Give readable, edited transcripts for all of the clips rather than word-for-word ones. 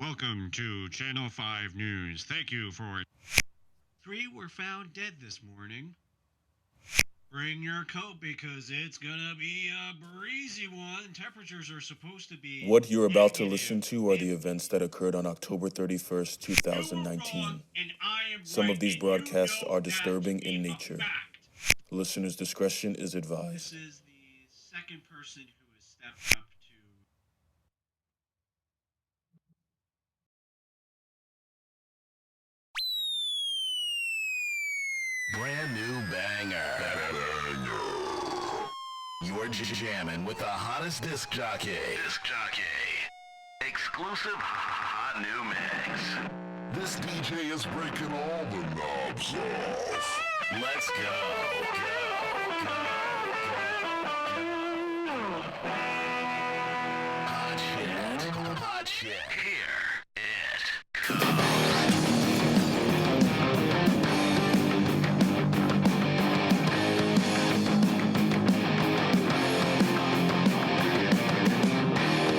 Welcome to Channel 5 News. Thank you for... 3 were found dead this morning. Bring your coat because it's gonna be a breezy one. Temperatures are supposed to be... What you're about to listen to are the events that occurred on October 31st, 2019. Some of these broadcasts are disturbing in nature. Listeners' discretion is advised. This is the second person who has stepped up to... Brand new banger. You're jamming with the hottest disc jockey. Exclusive hot new mix. This DJ is breaking all the knobs off. Let's go. Hot shit. Here it comes.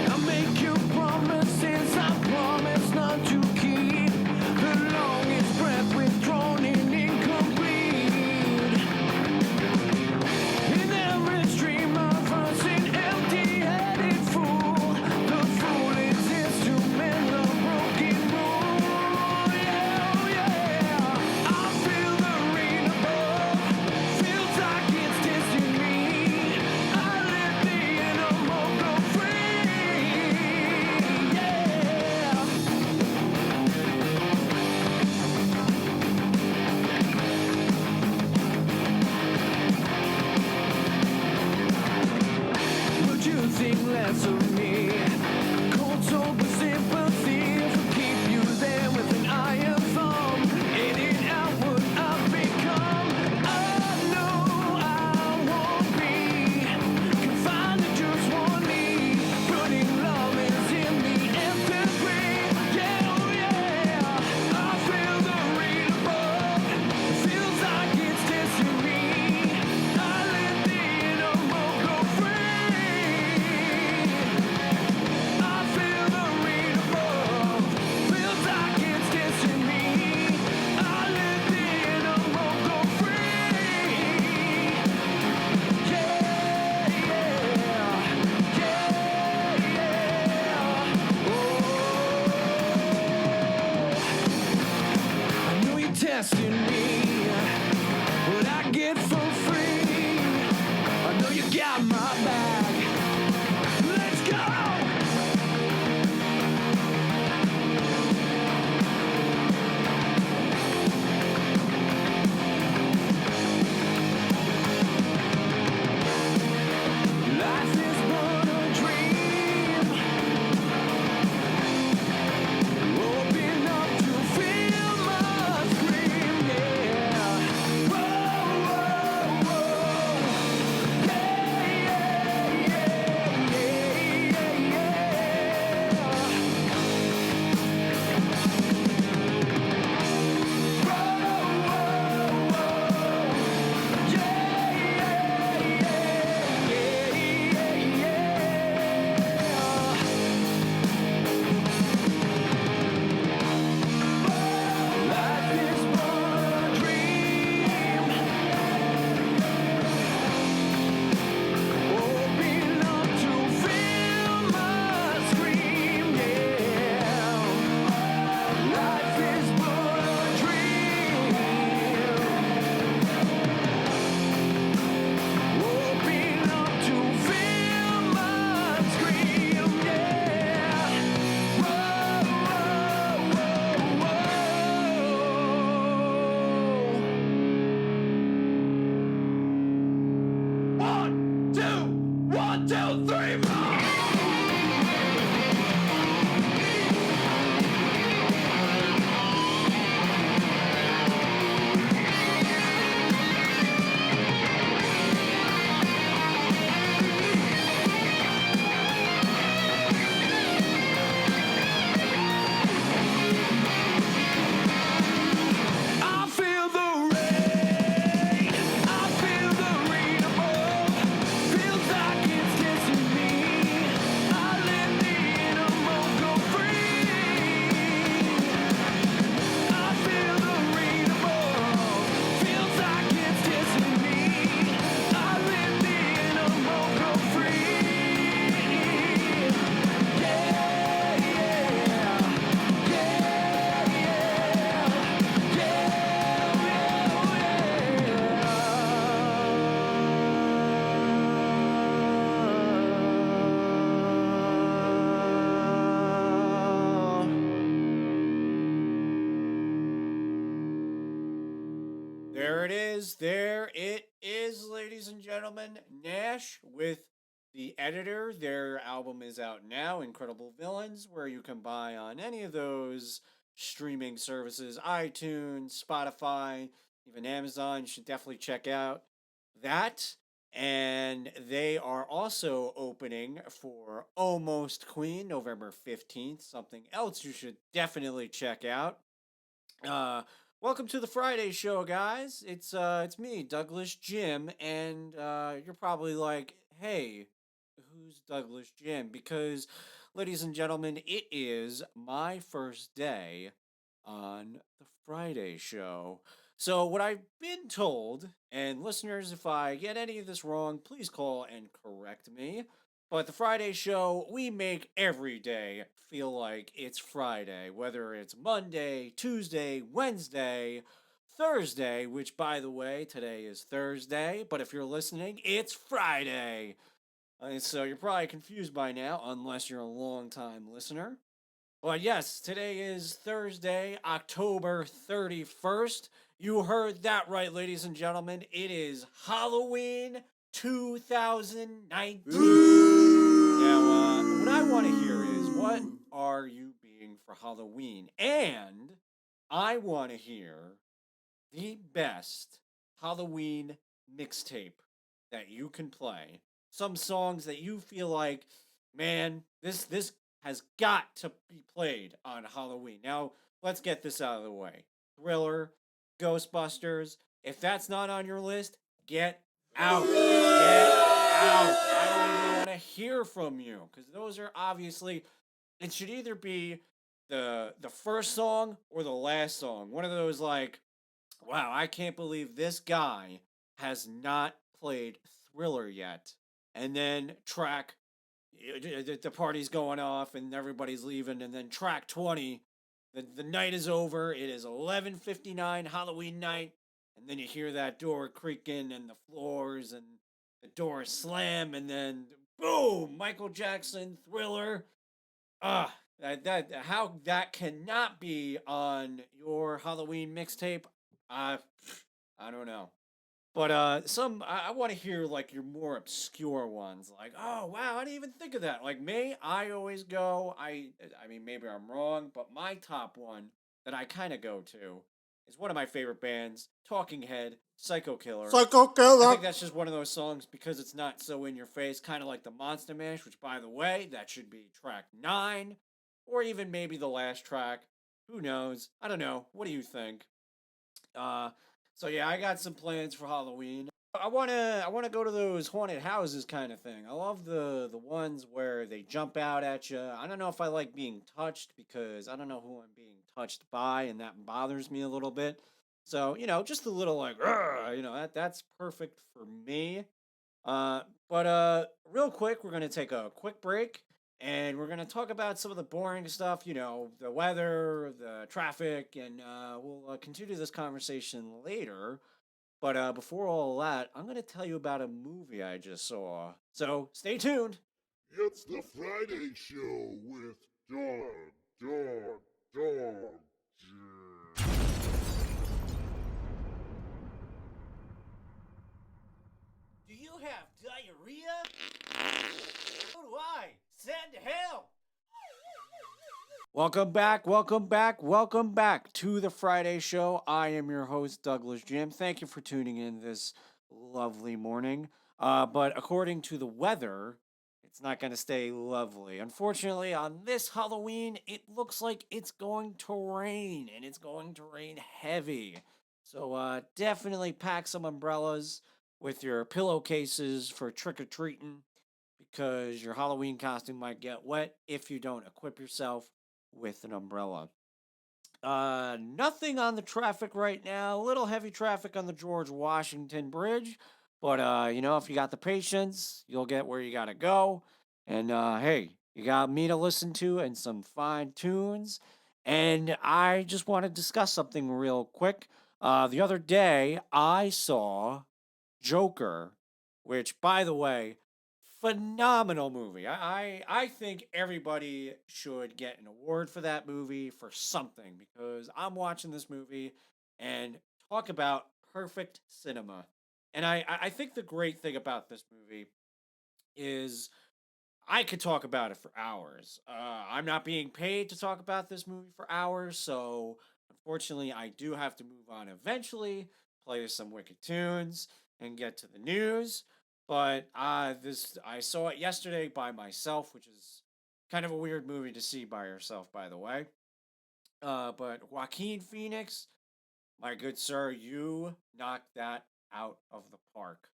I make you promises I promise not to keep. The longest breath withdrawn and incomplete. In every stream of us, an empty-headed fool. The fool exists to There it is. There it is, ladies and gentlemen. N.A.S.H with the editor. Their album is out now, Incredible Villains, where you can buy on any of those streaming services, iTunes, Spotify, even Amazon. You should definitely check out that. And they are also opening for Almost Queen November 15th. Something else you should definitely check out. Welcome to the Friday show, guys. It's me, Douglas Jim, and you're probably like, hey, who's Douglas Jim? Because, ladies and gentlemen, it is my first day on the Friday show. So, what I've been told, and listeners, if I get any of this wrong, please call and correct me. But the Friday show, we make every day feel like it's Friday, whether it's Monday, Tuesday, Wednesday, Thursday, which, by the way, today is Thursday, but if you're listening, it's Friday. So you're probably confused by now, unless you're a long-time listener. But yes, today is Thursday, October 31st. You heard that right, ladies and gentlemen. It is Halloween 2019. Now, what I want to hear is, what are you being for Halloween? And I want to hear the best Halloween mixtape that you can play. Some songs that you feel like, man, this has got to be played on Halloween. Now, let's get this out of the way. Thriller, Ghostbusters. If that's not on your list, get out. Get out. I don't even want to hear from you, because those are obviously, it should either be the first song or the last song. One of those, like, wow, I can't believe this guy has not played Thriller yet. And then track, the party's going off and everybody's leaving, and then track 20, the night is over. It is 11:59 Halloween night, and then you hear that door creaking and the floors and the door slam, and then boom, Michael Jackson, Thriller. That how that cannot be on your Halloween mixtape. I I don't know. But some I want to hear like your more obscure ones, like, oh wow, I didn't even think of that. Like me, I always go. I mean, maybe I'm wrong, but my top one that I kind of go to is one of my favorite bands, Talking Head, Psycho Killer. Psycho Killer. I think that's just one of those songs because it's not so in your face, kind of like the Monster Mash, which, by the way, that should be track 9, or even maybe the last track. Who knows? I don't know. What do you think? Uh, so yeah, I got some plans for Halloween. I wanna go to those haunted houses kind of thing. I love the ones where they jump out at you. I don't know if I like being touched because I don't know who I'm being touched by, and that bothers me a little bit. So just a little like, "Rrr," that's perfect for me. But real quick, we're gonna take a quick break, and we're gonna talk about some of the boring stuff. The weather, the traffic, and we'll continue this conversation later. But before all that, I'm gonna tell you about a movie I just saw. So stay tuned. It's the Friday show with Dog. Do you have diarrhea? So do I. Send hell. Welcome back, welcome back, welcome back to the Friday show. I am your host, Douglas Jim. Thank you for tuning in this lovely morning. But according to the weather, it's not going to stay lovely. Unfortunately, on this Halloween, it looks like it's going to rain, and it's going to rain heavy. So definitely pack some umbrellas with your pillowcases for trick-or-treating, because your Halloween costume might get wet if you don't equip yourself with an umbrella. Nothing on the traffic right now. A little heavy traffic on the George Washington Bridge. But, if you got the patience, you'll get where you gotta go. And, hey, you got me to listen to and some fine tunes. And I just want to discuss something real quick. The other day, I saw Joker, which, by the way, phenomenal movie. I think everybody should get an award for that movie for something, because I'm watching this movie, and talk about perfect cinema. And I think the great thing about this movie is I could talk about it for hours. I'm not being paid to talk about this movie for hours, so unfortunately, I do have to move on eventually, play some wicked tunes, and get to the news. But this I saw it yesterday by myself, which is kind of a weird movie to see by yourself, by the way. But Joaquin Phoenix, my good sir, you knocked that out of the park.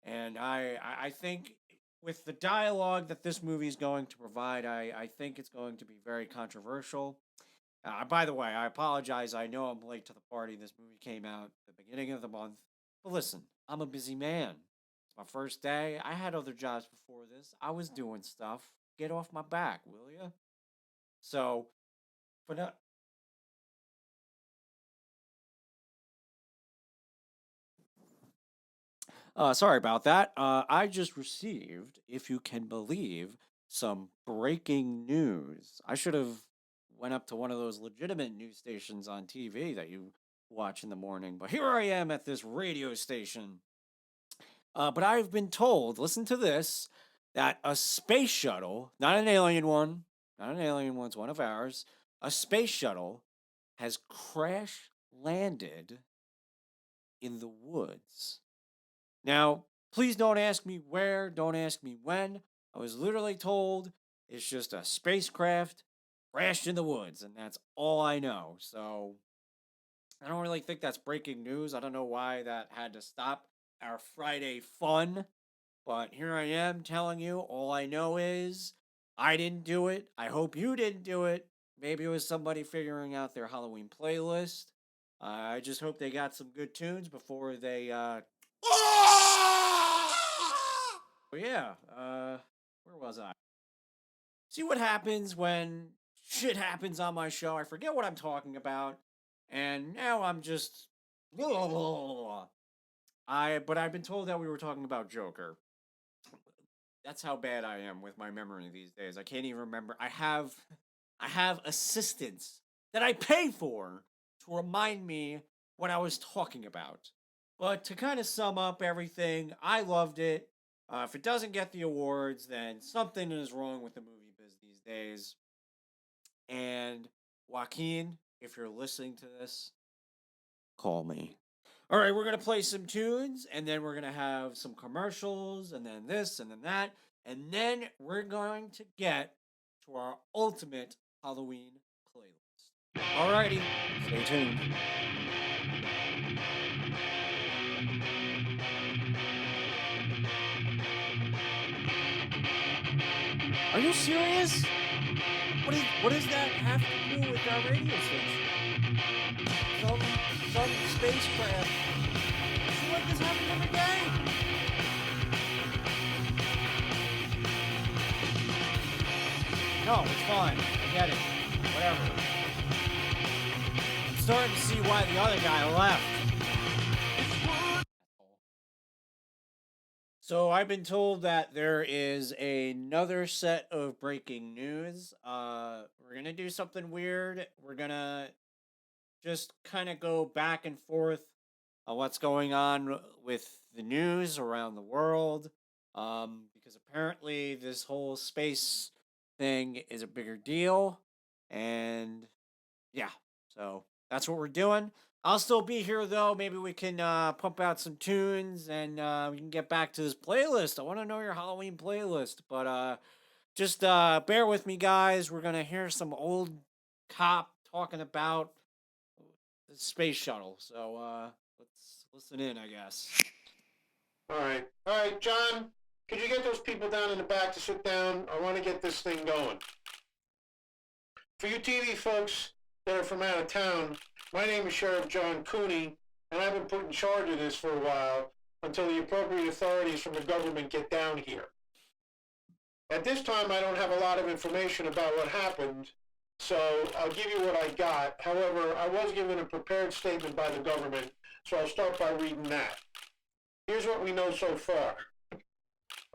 And I think with the dialogue that this movie is going to provide, I think it's going to be very controversial. By the way, I apologize. I know I'm late to the party. This movie came out at the beginning of the month. But listen, I'm a busy man. It's my first day. I had other jobs before this. I was doing stuff. Get off my back, will you? So, for now, sorry about that. I just received, if you can believe, some breaking news. I should have went up to one of those legitimate news stations on TV that you watch in the morning, but here I am at this radio station. But I've been told, listen to this, that a space shuttle, not an alien one, not an alien one, it's one of ours, a space shuttle has crash landed in the woods. Now, please don't ask me where, don't ask me when. I was literally told it's just a spacecraft crashed in the woods, and that's all I know. So, I don't really think that's breaking news. I don't know why that had to stop our Friday fun, but here I am telling you. All I know is I didn't do it. I hope you didn't do it. Maybe it was somebody figuring out their Halloween playlist. I just hope they got some good tunes before they But yeah, where was I? See what happens when shit happens on my show. I forget what I'm talking about, and now I'm just. But I've been told that we were talking about Joker. That's how bad I am with my memory these days. I can't even remember. I have assistants that I pay for to remind me what I was talking about. But to kind of sum up everything, I loved it. If it doesn't get the awards, then something is wrong with the movie biz these days. And Joaquin, if you're listening to this, call me. All right, we're going to play some tunes, and then we're going to have some commercials, and then this, and then that. And then we're going to get to our ultimate Halloween playlist. Alrighty, stay tuned. Are you serious? What does that have to do with our radio station? Some some spacecraft. I feel like this happens every day. No, it's fine. I get it. Whatever. I'm starting to see why the other guy left. So I've been told that there is another set of breaking news. We're gonna do something weird. We're gonna just kind of go back and forth on what's going on with the news around the world. Because apparently this whole space thing is a bigger deal, and yeah, so that's what we're doing. I'll still be here though. Maybe we can pump out some tunes and we can get back to this playlist. I want to know your Halloween playlist, but just bear with me, guys. We're gonna hear some old cop talking about the space shuttle. So let's listen in, I guess. All right, John. Could you get those people down in the back to sit down? I want to get this thing going. For you TV folks that are from out of town, my name is Sheriff John Cooney, and I've been put in charge of this for a while until the appropriate authorities from the government get down here. At this time, I don't have a lot of information about what happened, so I'll give you what I got. However, I was given a prepared statement by the government, so I'll start by reading that. Here's what we know so far.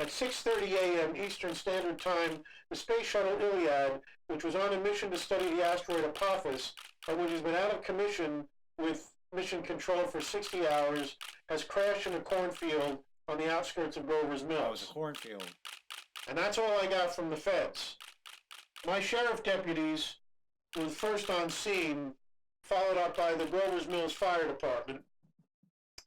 At 6:30 a.m. Eastern Standard Time, the Space Shuttle Iliad, which was on a mission to study the asteroid Apophis, and which has been out of commission with mission control for 60 hours, has crashed in a cornfield on the outskirts of Grover's Oh, it was Mills. a cornfield. And that's all I got from the feds. My sheriff deputies were first on scene, followed up by the Grover's Mills Fire Department.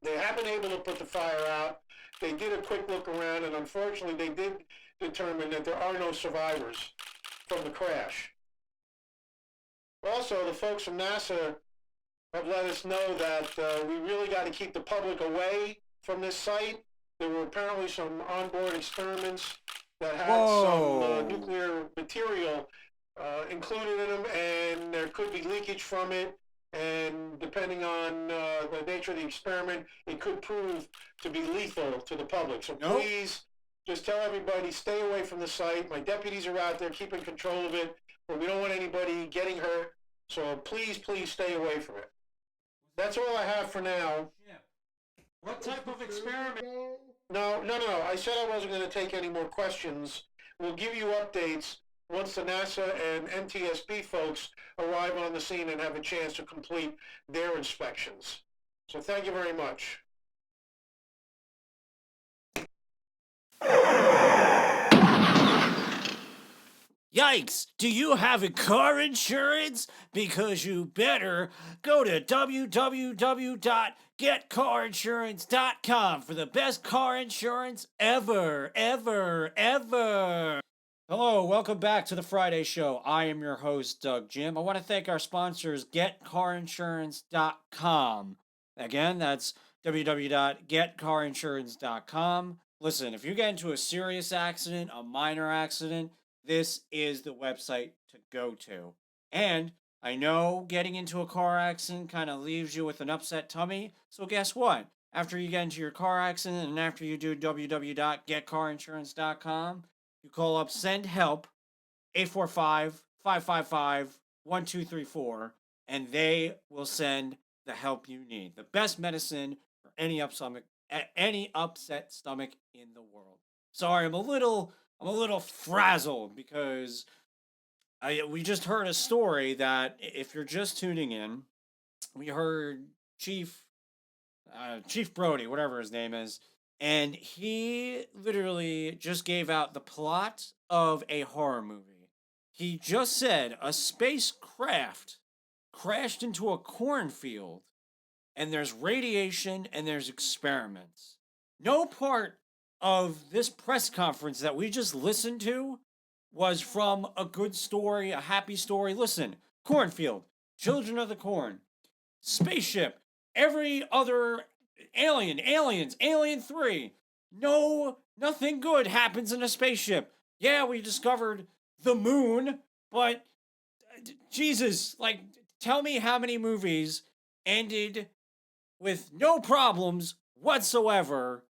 They have been able to put the fire out. They did a quick look around, and unfortunately, they did determine that there are no survivors from the crash. Also, the folks from NASA have let us know that we really got to keep the public away from this site. There were apparently some onboard experiments that had some nuclear material included in them, and there could be leakage from it. And depending on the nature of the experiment, it could prove to be lethal to the public. So please, just tell everybody, stay away from the site. My deputies are out there keeping control of it, but we don't want anybody getting hurt. So please, please stay away from it. That's all I have for now. What type of experiment? No. I said I wasn't going to take any more questions. We'll give you updates once the NASA and NTSB folks arrive on the scene and have a chance to complete their inspections. So thank you very much. Yikes! Do you have a car insurance? Because you better go to www.getcarinsurance.com for the best car insurance ever. Hello, welcome back to the Friday Show. I am your host, Doug Jim. I want to thank our sponsors, getcarinsurance.com. Again, that's www.getcarinsurance.com. Listen, if you get into a serious accident, a minor accident, this is the website to go to. And I know getting into a car accident kind of leaves you with an upset tummy. So guess what? After you get into your car accident and after you do www.getcarinsurance.com, you call up Send Help 845-555-1234, and they will send the help you need. The best medicine for any upset stomach in the world. Sorry, I'm a little frazzled because we just heard a story that, if you're just tuning in, we heard Chief Brody, whatever his name is, and he literally just gave out the plot of a horror movie. He just said a spacecraft crashed into a cornfield, and there's radiation and there's experiments. No part of this press conference that we just listened to was from a good story, a happy story. Listen, cornfield, children of the corn, spaceship, every other aliens, Alien 3. No, nothing good happens in a spaceship. Yeah, we discovered the moon, but Jesus, like, tell me how many movies ended with no problems whatsoever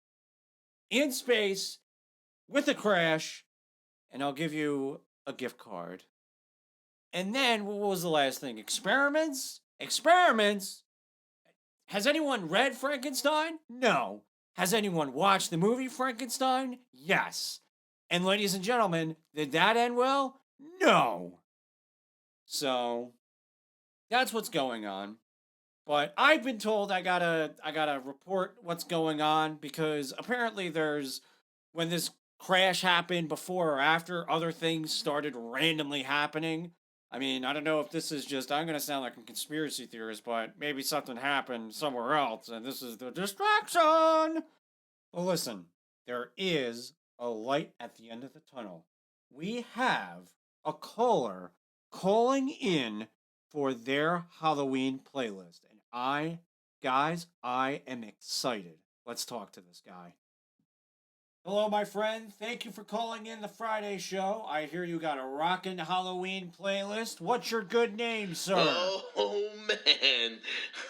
in space with a crash, and I'll give you a gift card. And then, what was the last thing? Experiments? Has anyone read Frankenstein? No. Has anyone watched the movie Frankenstein? Yes. And ladies and gentlemen, did that end well? No. So, that's what's going on. But I've been told I gotta report what's going on, because apparently when this crash happened, before or after, other things started randomly happening. I mean, I don't know if this is just, I'm gonna sound like a conspiracy theorist, but maybe something happened somewhere else and this is the distraction. Well, listen, there is a light at the end of the tunnel. We have a caller calling in for their Halloween playlist. And I am excited. Let's talk to this guy. Hello, my friend. Thank you for calling in the Friday Show. I hear you got a rockin' Halloween playlist. What's your good name, sir? Oh, man.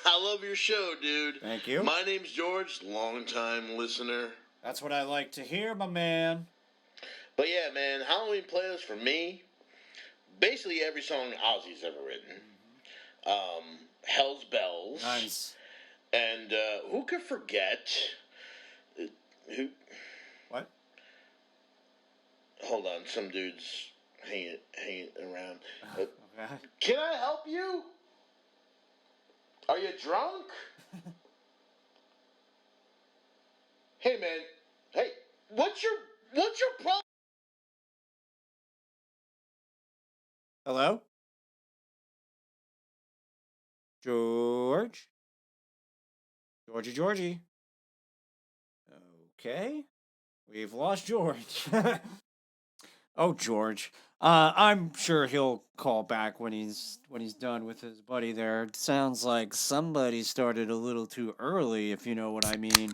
I love your show, dude. Thank you. My name's George, longtime listener. That's what I like to hear, my man. But yeah, man, Halloween playlist for me, basically every song Ozzy's ever written. Hell's Bells. Nice. And who could forget... Who? What? Hold on, some dude's hanging around. Okay. Can I help you? Are you drunk? Hey man, hey, what's your problem? Hello? George? Georgie? Okay. We've lost George. Oh, George. I'm sure he'll call back when he's done with his buddy there. It sounds like somebody started a little too early, if you know what I mean.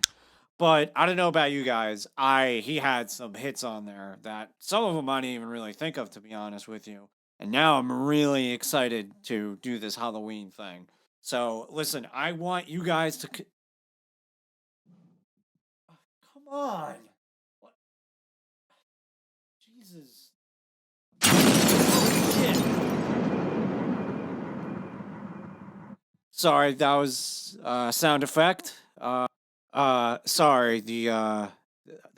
But I don't know about you guys. He had some hits on there that some of them I didn't even really think of, to be honest with you. And now I'm really excited to do this Halloween thing. So listen, I want you guys to come on. What? Jesus. Shit. Sorry, that was sound effect. Sorry, the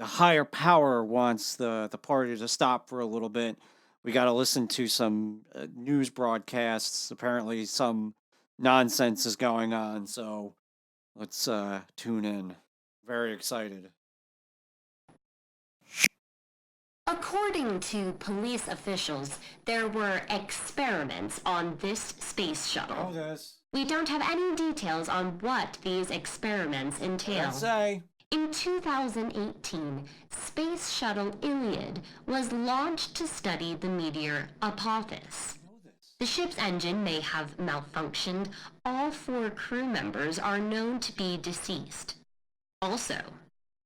higher power wants the party to stop for a little bit. We got to listen to some news broadcasts. Apparently, some nonsense is going on, so let's tune in. Very excited. According to police officials, there were experiments on this space shuttle. Oh, this. We don't have any details on what these experiments entail. Let's say. In 2018, Space Shuttle Iliad was launched to study the meteor Apophis. The ship's engine may have malfunctioned. All 4 crew members are known to be deceased. Also,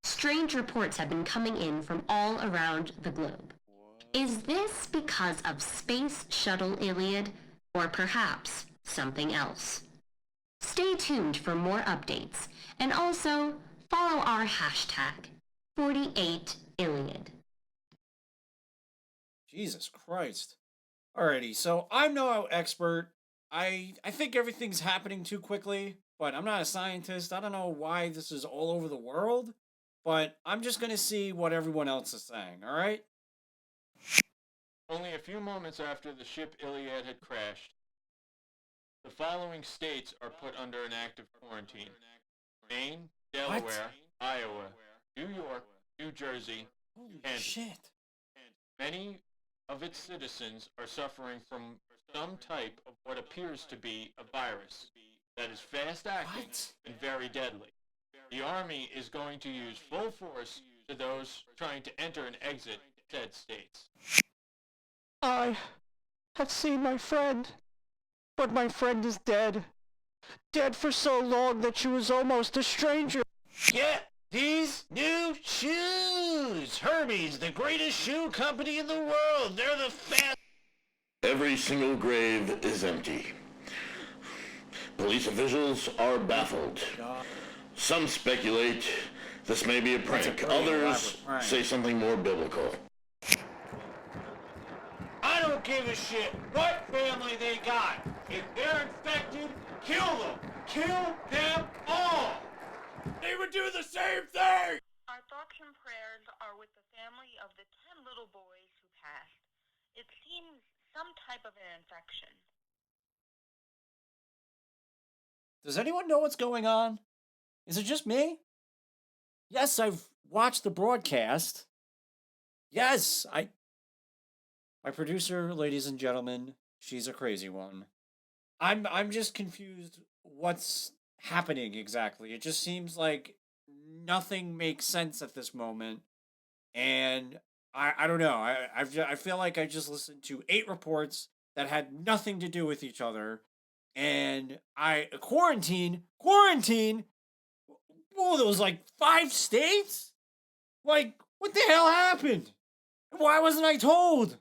strange reports have been coming in from all around the globe. Is this because of Space Shuttle Iliad, or perhaps something else? Stay tuned for more updates, and also follow our hashtag 48Iliad. Jesus Christ. Alrighty, so I'm no expert. I think everything's happening too quickly, but I'm not a scientist. I don't know why this is all over the world, but I'm just gonna see what everyone else is saying, alright? Only a few moments after the ship Iliad had crashed, the following states are put under an active quarantine: Maine, Delaware, Iowa, New York, New Jersey, Holy and shit. many of its citizens are suffering from some type of what appears to be a virus that is fast-acting and very deadly. The Army is going to use full force to those trying to enter and exit said states. I have seen my friend, but my friend is dead. Dead for so long that she was almost a stranger. Get these new shoes! Herbie's the greatest shoe company in the world. They're the fast. Every single grave is empty. Police officials are baffled. Some speculate this may be a prank. Others say something more biblical. I don't give a shit what family they got. If they're infected, kill them. Kill them all. They would do the same thing. Our thoughts and prayers are with the family of the 10 little boys who passed. It seems some type of an infection. Does anyone know what's going on? Is it just me? Yes, I've watched the broadcast. Yes, my producer, ladies and gentlemen, she's a crazy one. I'm just confused what's happening exactly. It just seems like nothing makes sense at this moment. And I don't know. I feel like I just listened to 8 reports that had nothing to do with each other. And quarantine. Whoa, there was like 5 states? Like, what the hell happened? Why wasn't I told?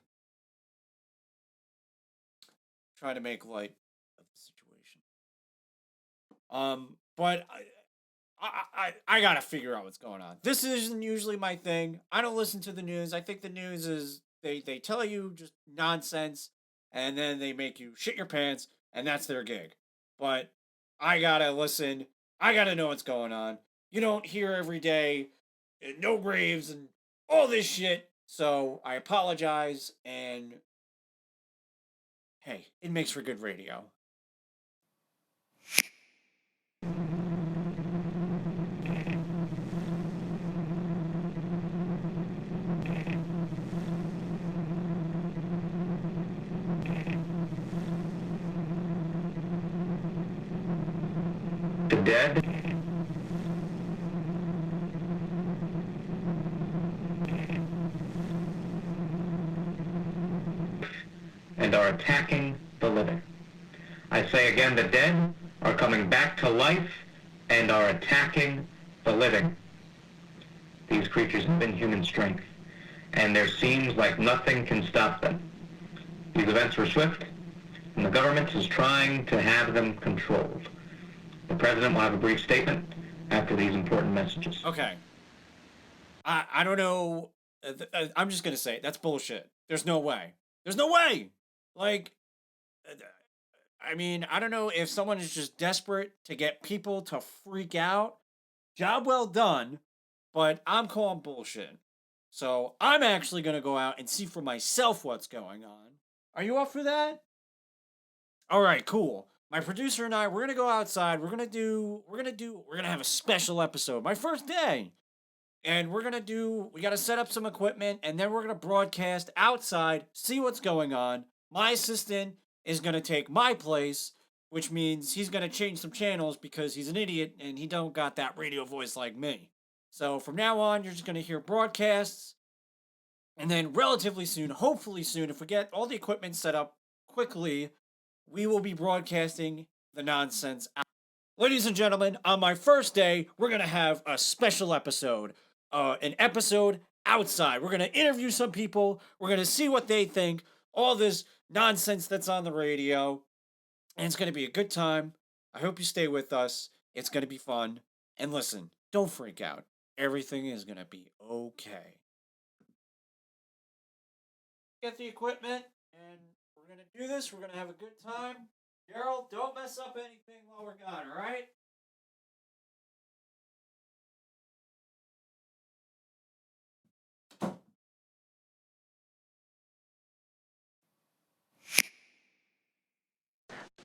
Try to make light of the situation. But I gotta figure out what's going on. This isn't usually my thing. I don't listen to the news. I think the news is they tell you just nonsense, and then they make you shit your pants, and that's their gig. But I gotta listen. I gotta know what's going on. You don't hear every day, no graves and all this shit. So I apologize, and hey, it makes for good radio. The dead and are attacking the living. I say again, the dead are coming back to life and are attacking the living. These creatures have inhuman strength, and there seems like nothing can stop them. These events were swift, and the government is trying to have them controlled. The president will have a brief statement after these important messages. Okay. I don't know. I'm just going to say, that's bullshit. There's no way. There's no way! Like, I mean, I don't know if someone is just desperate to get people to freak out. Job well done, but I'm calling bullshit. So I'm actually going to go out and see for myself what's going on. Are you up for that? All right, cool. My producer and I, we're going to go outside. We're going to have a special episode. My first day. And we got to set up some equipment, and then we're going to broadcast outside, see what's going on. My assistant is going to take my place, which means he's going to change some channels because he's an idiot and he don't got that radio voice like me. So from now on, you're just going to hear broadcasts. And then relatively soon, hopefully soon, if we get all the equipment set up quickly, we will be broadcasting the nonsense out. Ladies and gentlemen, on my first day, we're going to have a special episode. An episode outside. We're going to interview some people. We're going to see what they think. All this nonsense that's on the radio. And it's going to be a good time. I hope you stay with us. It's going to be fun. And listen, don't freak out. Everything is going to be okay. Get the equipment, and we're going to do this. We're going to have a good time. Gerald, don't mess up anything while we're gone, all right?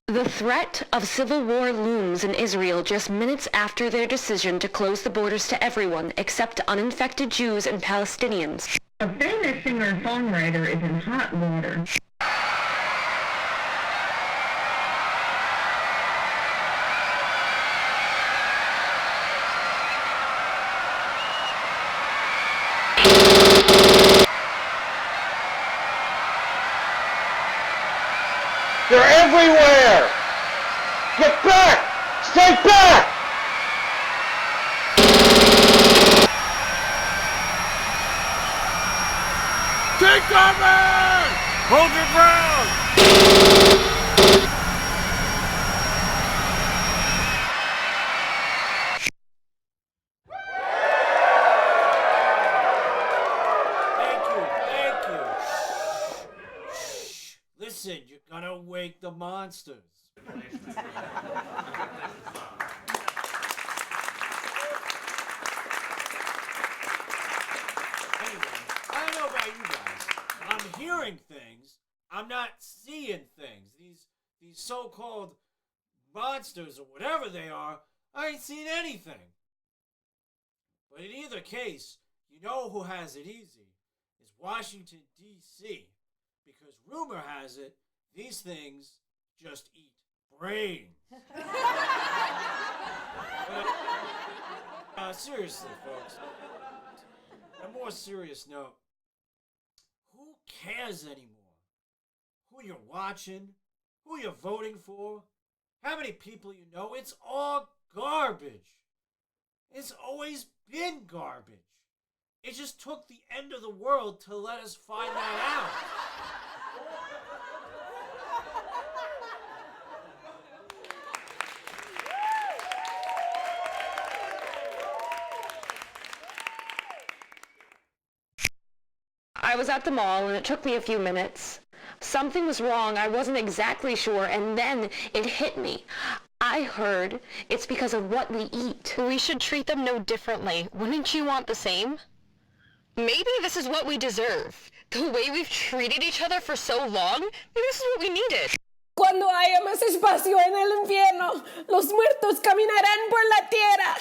The threat of civil war looms in Israel just minutes after their decision to close the borders to everyone except uninfected Jews and Palestinians. A famous singer-songwriter is in hot water. They're everywhere! Get back! Stay back! Take cover! Hold your ground! Thank you. Shh. Listen, you're gonna wake the monsters. Anyway, I don't know about you guys. I'm hearing things. I'm not seeing things. These so-called monsters or whatever they are, I ain't seen anything. But in either case, you know who has it easy is Washington, D.C. Because rumor has it, these things just eat brains. Seriously, folks. On a more serious note, who cares anymore? Who you're watching? Who you're voting for? How many people you know? It's all garbage. It's always been garbage. It just took the end of the world to let us find that out. I was at the mall and it took me a few minutes. Something was wrong, I wasn't exactly sure, and then it hit me. I heard it's because of what we eat. We should treat them no differently. Wouldn't you want the same? Maybe this is what we deserve. The way we've treated each other for so long, maybe this is what we needed. Cuando haya más espacio en el infierno, los muertos caminarán por la tierra.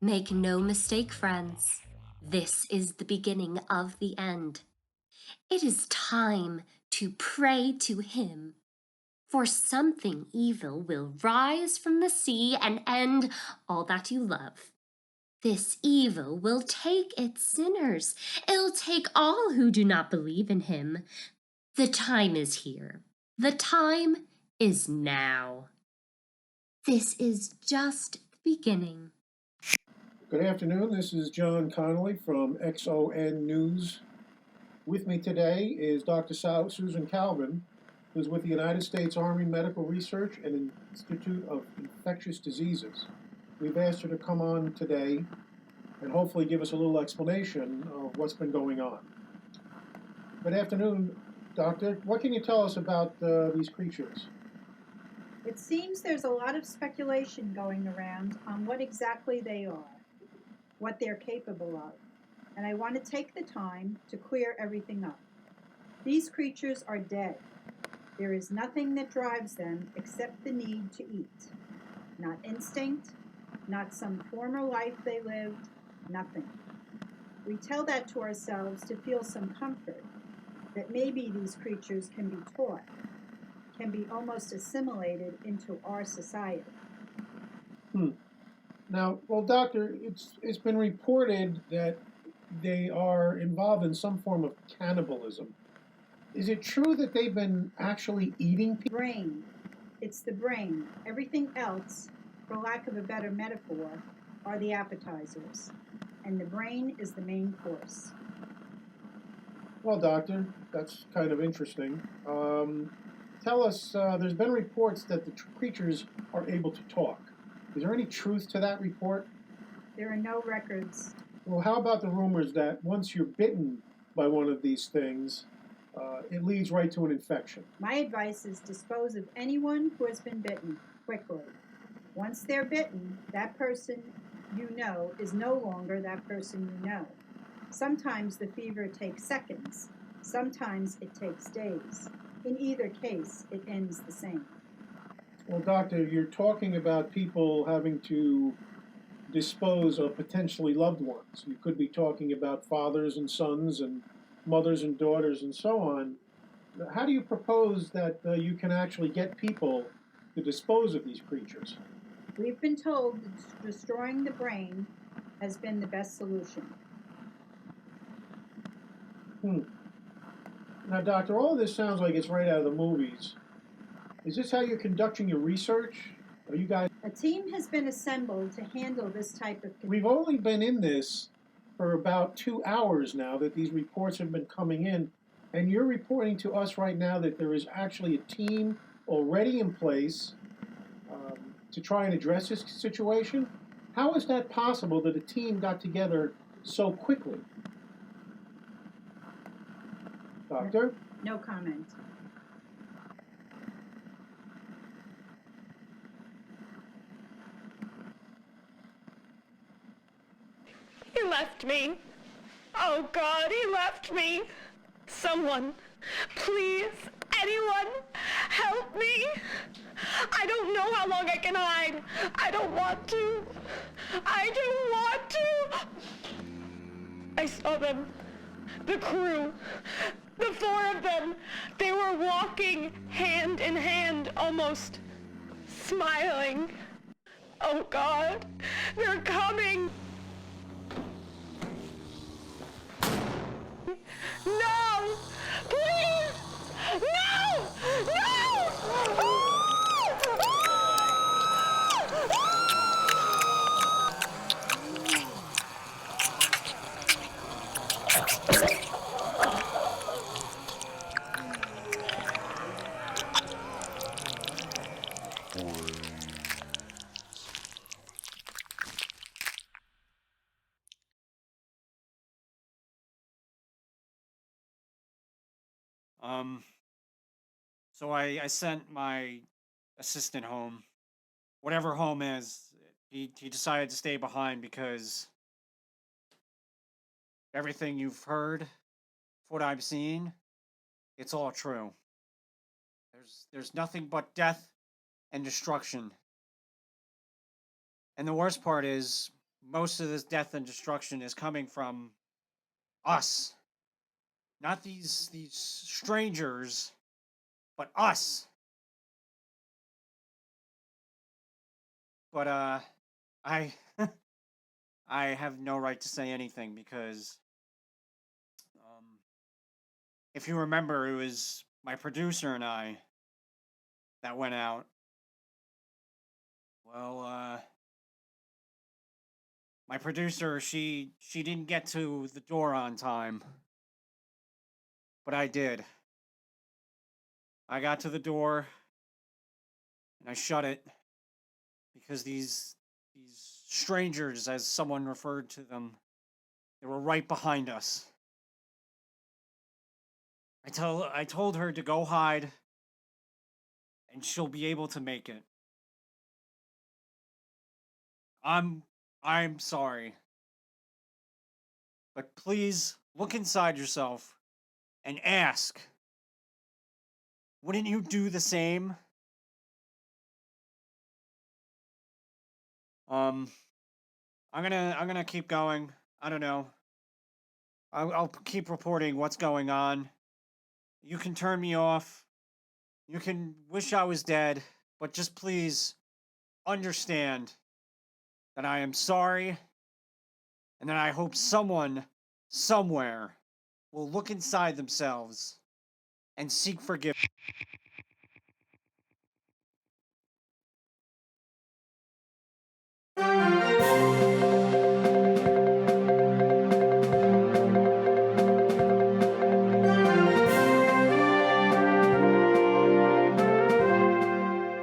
Make no mistake, friends. This is the beginning of the end. It is time to pray to him For something evil will rise from the sea and end all that you love. This evil will take its sinners. It'll take all who do not believe in him. The time is here. The time is now. This is just the beginning. Good afternoon. This is John Connolly from XON News. With me today is Dr. Susan Calvin, who's with the United States Army Medical Research and Institute of Infectious Diseases. We've asked her to come on today and hopefully give us a little explanation of what's been going on. Good afternoon, Doctor. What can you tell us about these creatures? It seems there's a lot of speculation going around on what exactly they are, what they're capable of, and I want to take the time to clear everything up. These creatures are dead. There is nothing that drives them except the need to eat. Not instinct, not some former life they lived, nothing. We tell that to ourselves to feel some comfort, that maybe these creatures can be taught, can be almost assimilated into our society. Now, well, Doctor, it's been reported that they are involved in some form of cannibalism. Is it true that they've been actually eating people? Brain. It's the brain. Everything else, for lack of a better metaphor, are the appetizers. And the brain is the main course. Well, Doctor, that's kind of interesting. Tell us, there's been reports that the creatures are able to talk. Is there any truth to that report? There are no records. Well, how about the rumors that once you're bitten by one of these things, it leads right to an infection? My advice is dispose of anyone who has been bitten quickly. Once they're bitten, that person you know is no longer that person you know. Sometimes the fever takes seconds. Sometimes it takes days. In either case, it ends the same. Well, Doctor, you're talking about people having to dispose of potentially loved ones. You could be talking about fathers and sons and mothers and daughters and so on. How do you propose that you can actually get people to dispose of these creatures? We've been told that destroying the brain has been the best solution. Now, Doctor, all of this sounds like it's right out of the movies. Is this how you're conducting your research? Are you guys... A team has been assembled to handle this type of... We've only been in this for about 2 hours now that these reports have been coming in, and you're reporting to us right now that there is actually a team already in place to try and address this situation. How is that possible that a team got together so quickly? Doctor? No comment. He left me. Oh God, he left me. Someone, please, anyone, help me. I don't know how long I can hide. I don't want to. I don't want to. I saw them. The crew. The 4 of them. They were walking hand in hand, almost smiling. Oh God, they're coming. No! Please! No! No! So I sent my assistant home. Whatever home is, he decided to stay behind because everything you've heard, what I've seen, it's all true. There's nothing but death and destruction. And the worst part is, most of this death and destruction is coming from us. Not these strangers, but us. But, I I have no right to say anything because, if you remember, it was my producer and I that went out. Well, my producer, she didn't get to the door on time, but I did. I got to the door and I shut it because these strangers, as someone referred to them, they were right behind us. I told her to go hide and she'll be able to make it. I'm sorry. But please look inside yourself and ask, wouldn't you do the same? I'm gonna keep going. I don't know. I'll keep reporting what's going on. You can turn me off. You can wish I was dead, but just please understand that I am sorry and that I hope someone, somewhere, will look inside themselves and seek forgiveness.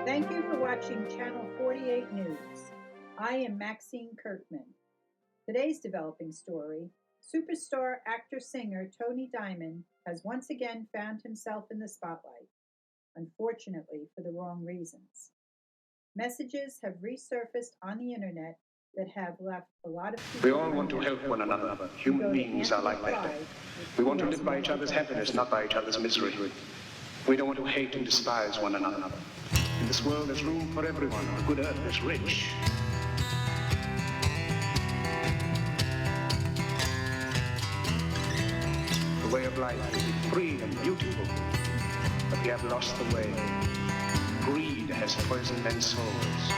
Thank you for watching Channel 48 News. I am Maxine Kirkman. Today's developing story, superstar actor-singer Tony Diamond has once again found himself in the spotlight, unfortunately for the wrong reasons. Messages have resurfaced on the internet that have left a lot of people... We all want to help one another. Human beings are like that. We want to live by each other's happiness, not by each other's misery. We don't want to hate and despise one another. In this world, there's room for everyone. The good earth is rich. The way of life is free and beautiful, but we have lost the way. Greed has poisoned men's souls,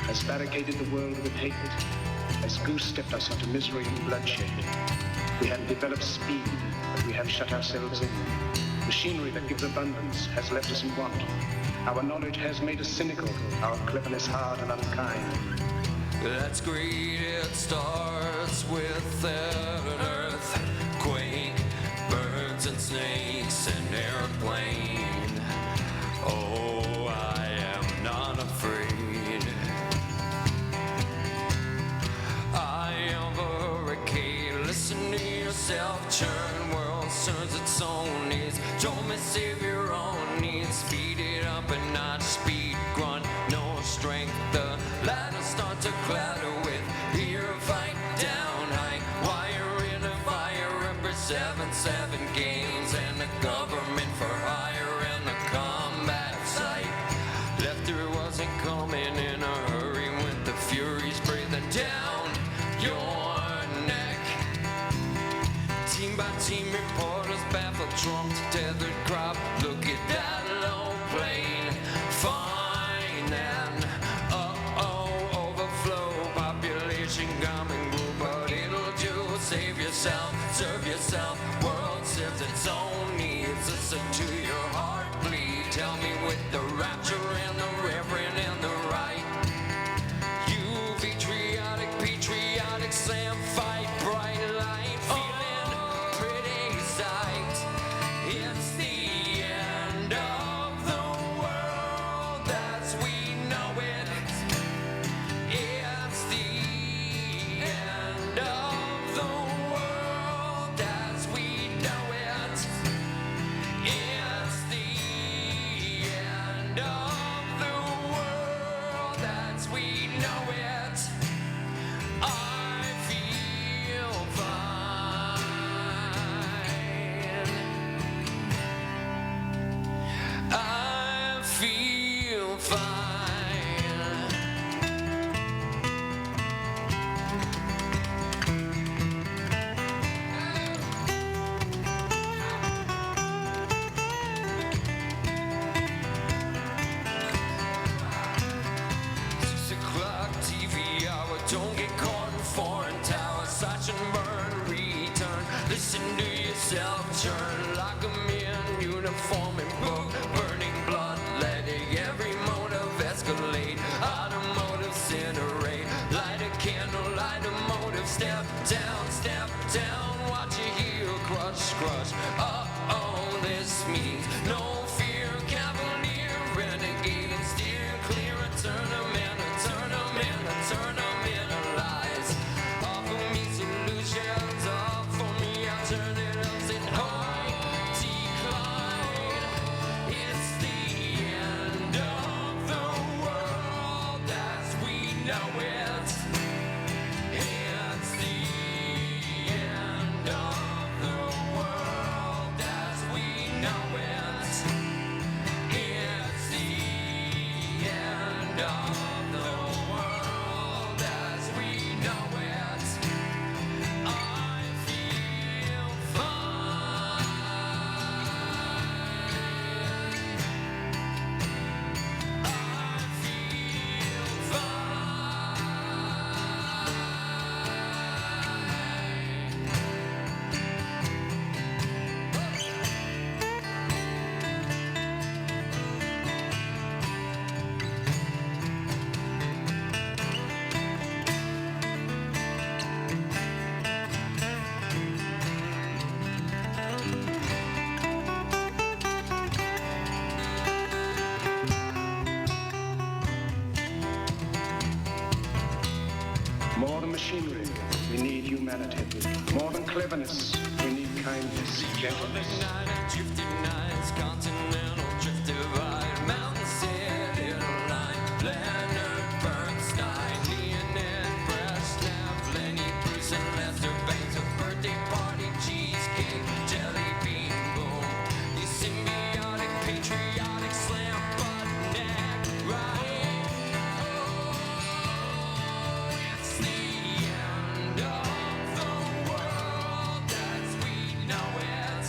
has barricaded the world with hate, has goose-stepped us into misery and bloodshed. We have developed speed, but we have shut ourselves in. Machinery that gives abundance has left us in want. Our knowledge has made us cynical, our cleverness hard and unkind. That's greed, it starts with an earthquake, birds and snakes, an airplane. Oh, I am not afraid. I am a hurricane, listen to yourself, churn world turns its own needs. Don't save your own needs, speed it up and not speed grunt, no strength. The ladder starts to clatter with here fight down high, wire in a fire, upper 7-7 games, and the government for hire and the combat site. Laughter wasn't coming in a hurry with the furies breathing down your neck. Team by team reporters baffled, trumped, tethered crop. Look at that low plane, fine and overflow. Population coming group, but it'll do. Save yourself, serve yourself. World serves its own needs. Listen to your heart bleed. Tell me with the rapture and the reverend and the right. You patriotic Sam, fight bright light, feeling pretty sight. means. No fear, cavalier, renegade, steer clear, turn 'em in, turn 'em in, turn 'em in lies. Offer me solutions, offer me alternatives, and I decline. It's the end of the world as we know it. It's the end of the world as we know it. It's the end of the world as we know it. I feel fine. I feel More than machinery, we need humanity. More than cleverness, we need kindness, gentleness. Drifting nights, continental drift divide, mountain set in a line, Leonard Bernstein, Leonid Brezhnev, Lenny Bruce and Lester Bangs, a birthday party, cheesecake, jelly bean boom, the symbiotic, patriotic slam, butt neck, right? Oh, it's the end of the world as we know it.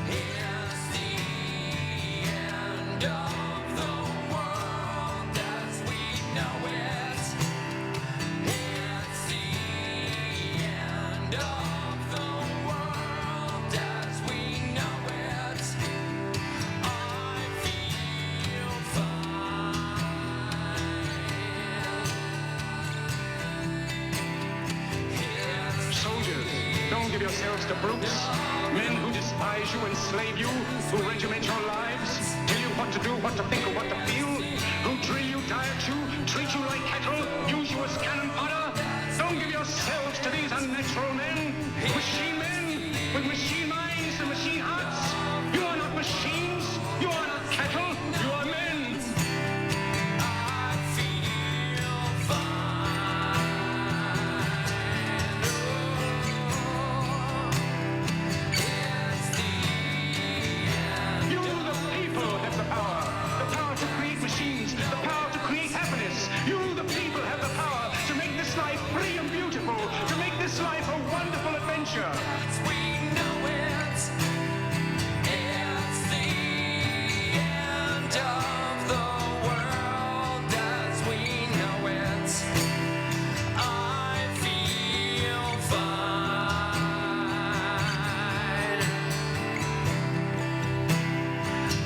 It's the end of the world as we know it. It's the end of the world as we know it. I feel fine. Soldiers, don't give yourselves to brutes. Men who despise you, enslave you, who regiment your lives, tell you what to do, what to think, or what to feel, who drill you, diet you, treat you like cattle, use you as cannon fodder. Don't give yourselves to these unnatural men, machine men with machine minds and machine hearts. You are not machines, you are not cattle, you are men. I feel You, the people, have the power to create machines, the power to create happiness. You, the people, have the power to make this life free and beautiful, to make this life a wonderful adventure. as we know it. It's the end of the world as we know it. I feel fine.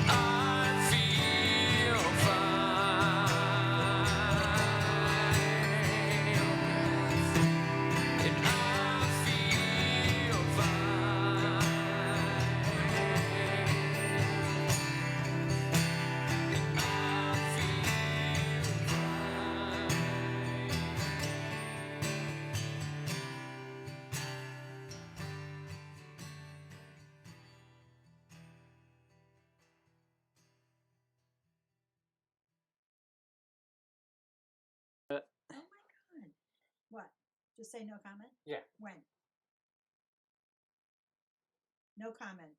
I feel fine. And I feel Oh my God. What? Just say no comment? Yeah. When? No comment.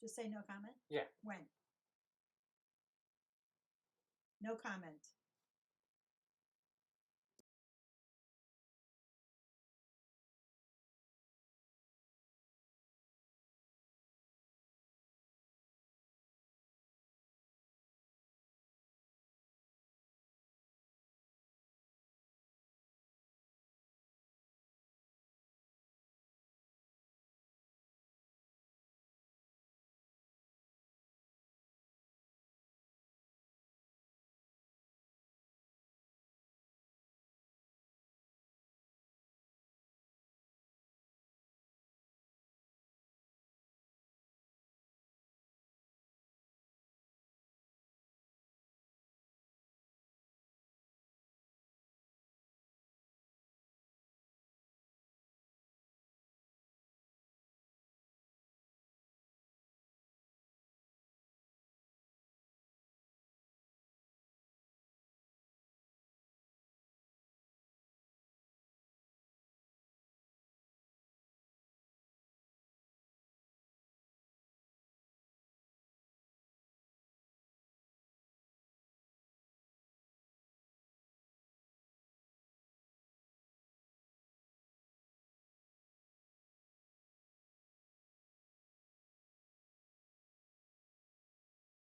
Just say no comment? Yeah. When? No comment.